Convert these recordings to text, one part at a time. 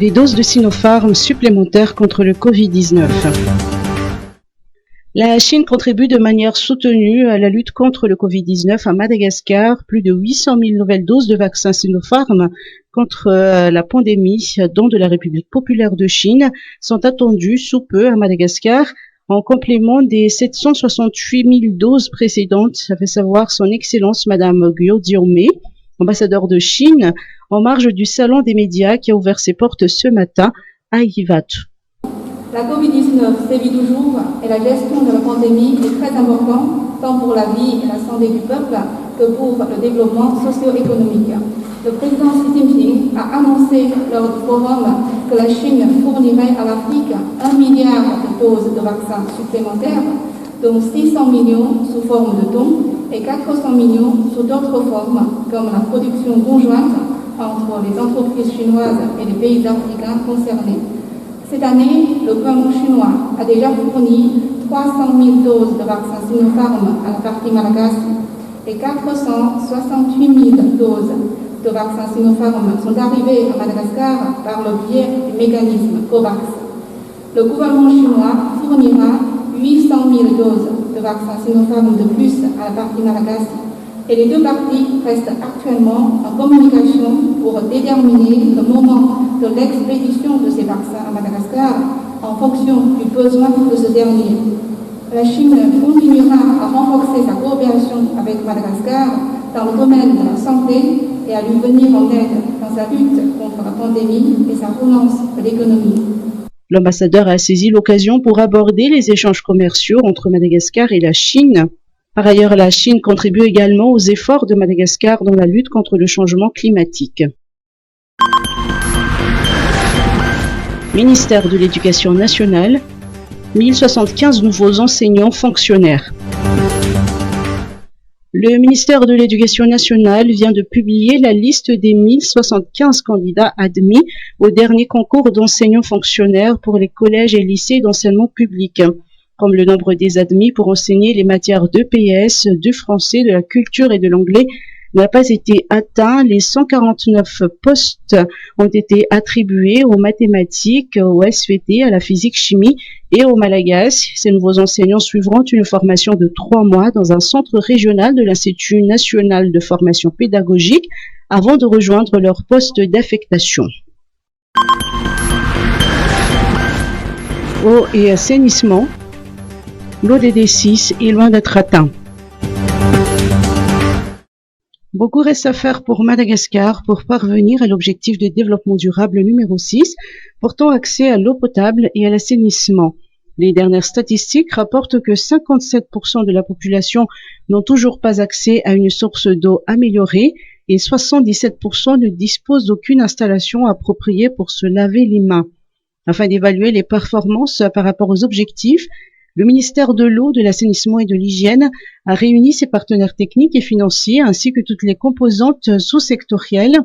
des doses de Sinopharm supplémentaires contre le Covid-19. La Chine contribue de manière soutenue à la lutte contre le Covid-19 à Madagascar. Plus de 800 000 nouvelles doses de vaccins Sinopharm contre la pandémie, dont de la République populaire de Chine, sont attendues sous peu à Madagascar, en complément des 768 000 doses précédentes, ça fait savoir son Excellence Madame Guo Jianmei, ambassadeur de Chine, en marge du Salon des médias qui a ouvert ses portes ce matin à Ivat. La Covid-19 sévit toujours et la gestion de la pandémie est très importante tant pour la vie et la santé du peuple que pour le développement socio-économique. Le président Xi Jinping a annoncé lors du forum que la Chine fournirait à l'Afrique 1 milliard de doses de vaccins supplémentaires, dont 600 millions sous forme de dons et 400 millions sous d'autres formes, comme la production conjointe entre les entreprises chinoises et les pays africains concernés. Cette année, le gouvernement chinois a déjà fourni 300 000 doses de vaccins Sinopharm à la partie malagasy et 468 000 doses de vaccins Sinopharm sont arrivés à Madagascar par le biais du mécanisme COVAX. Le gouvernement chinois fournira 800 000 doses de vaccins Sinopharm de plus à la partie malagasy et les deux parties restent actuellement en communication pour déterminer le moment de l'expédition de ces vaccins à Madagascar en fonction du besoin de ce dernier. La Chine continuera à renforcer sa coopération avec Madagascar dans le domaine de la santé et à lui venir en aide dans sa lutte contre la pandémie et sa relance de l'économie. L'ambassadeur a saisi l'occasion pour aborder les échanges commerciaux entre Madagascar et la Chine. Par ailleurs, la Chine contribue également aux efforts de Madagascar dans la lutte contre le changement climatique. Ministère de l'Éducation nationale, 1075 nouveaux enseignants fonctionnaires. Le ministère de l'Éducation nationale vient de publier la liste des 1075 candidats admis au dernier concours d'enseignants fonctionnaires pour les collèges et lycées d'enseignement public. Comme le nombre des admis pour enseigner les matières d'EPS, du français, de la culture et de l'anglais n'a pas été atteint, les 149 postes ont été attribués aux mathématiques, au SVT, à la physique-chimie et au malagasy. Ces nouveaux enseignants suivront une formation de 3 mois dans un centre régional de l'Institut national de formation pédagogique avant de rejoindre leur poste d'affectation. Eau et assainissement. L'ODD 6 est loin d'être atteint. Beaucoup reste à faire pour Madagascar pour parvenir à l'objectif de développement durable numéro 6, portant accès à l'eau potable et à l'assainissement. Les dernières statistiques rapportent que 57% de la population n'ont toujours pas accès à une source d'eau améliorée et 77% ne disposent d'aucune installation appropriée pour se laver les mains. Afin d'évaluer les performances par rapport aux objectifs, le ministère de l'Eau, de l'Assainissement et de l'Hygiène a réuni ses partenaires techniques et financiers ainsi que toutes les composantes sous-sectorielles.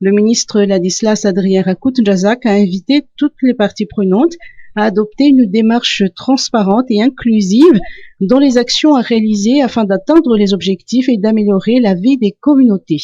Le ministre Ladislas Adrien Rakout-Jazak a invité toutes les parties prenantes à adopter une démarche transparente et inclusive dans les actions à réaliser afin d'atteindre les objectifs et d'améliorer la vie des communautés.